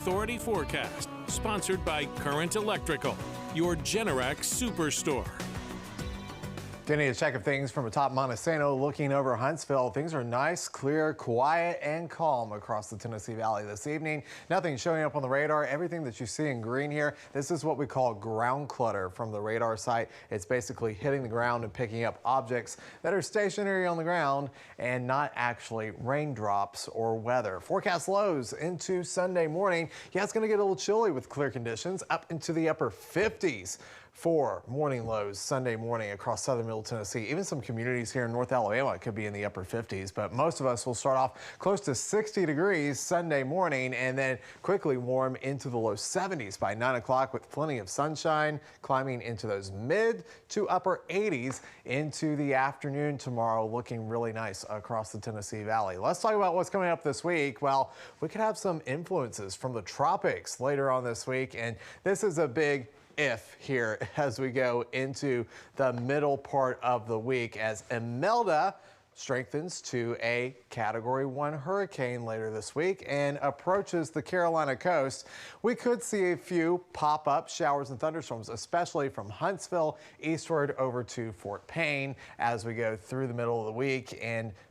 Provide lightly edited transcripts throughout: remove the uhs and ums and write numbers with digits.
Authority forecast, sponsored by Current Electrical, your Generac Superstore. Getting a check of things from atop Montesano looking over Huntsville. Things are nice, clear, quiet, and calm across the Tennessee Valley this evening. Nothing showing up on the radar. Everything that you see in green here, this is what we call ground clutter from the radar site. It's basically hitting the ground and picking up objects that are stationary on the ground and not actually raindrops or weather. Forecast lows into Sunday morning. Yeah, it's going to get a little chilly with clear conditions up into the upper 50s. For morning lows Sunday morning across southern middle Tennessee. Even some communities here in North Alabama could be in the upper 50s, but most of us will start off close to 60 degrees Sunday morning and then quickly warm into the low 70s by 9 o'clock with plenty of sunshine, climbing into those mid to upper 80s into the afternoon tomorrow, looking really nice across the Tennessee Valley. Let's talk about what's coming up this week. Well, we could have some influences from the tropics later on this week, and this is a big if here as we go into the middle part of the week as Imelda strengthens to a Category 1 hurricane later this week and approaches the Carolina coast. We could see a few pop-up showers and thunderstorms, especially from Huntsville eastward over to Fort Payne as we go through the middle of the week.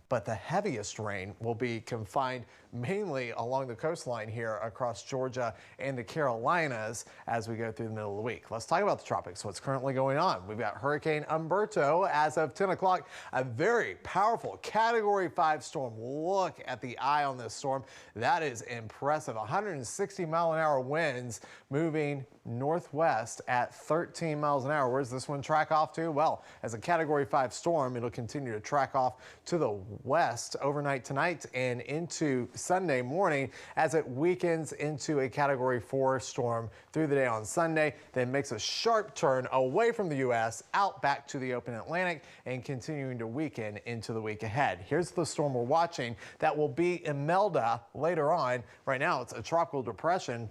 But the heaviest rain will be confined mainly along the coastline here across Georgia and the Carolinas as we go through the middle of the week. Let's talk about the tropics, what's currently going on. We've got Hurricane Umberto as of 10 o'clock, a very powerful Category 5 storm. Look at the eye on this storm. That is impressive. 160-mile-an-hour winds moving northwest at 13 miles an hour. Where's this one track off to? Well, as a Category 5 storm, it'll continue to track off to the west overnight tonight and into Sunday morning as it weakens into a Category 4 storm through the day on Sunday, then makes a sharp turn away from the U.S. out back to the open Atlantic and continuing to weaken into the week ahead. Here's the storm we're watching that will be Imelda later on. Right now, it's a tropical depression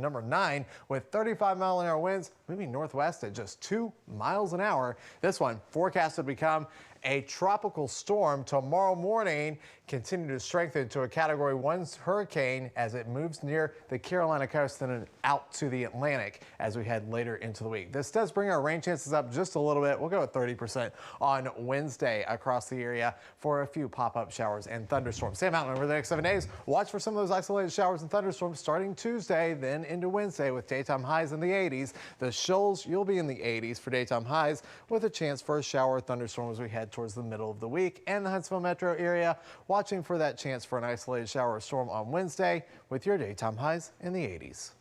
number 9 with 35-mile-an-hour winds moving northwest at just 2 miles an hour. This one forecasted to become a tropical storm tomorrow morning, continue to strengthen to a Category 1 hurricane as it moves near the Carolina coast and out to the Atlantic as we head later into the week. This does bring our rain chances up just a little bit. We'll go at 30% on Wednesday across the area for a few pop-up showers and thunderstorms. Sam Mountain over the next 7 days. Watch for some of those isolated showers and thunderstorms starting Tuesday, then into Wednesday with daytime highs in the 80s. The Shoals, you'll be in the 80s for daytime highs with a chance for a shower or thunderstorm as we head towards the middle of the week. And the Huntsville metro area, watching for that chance for an isolated shower or storm on Wednesday with your daytime highs in the 80s.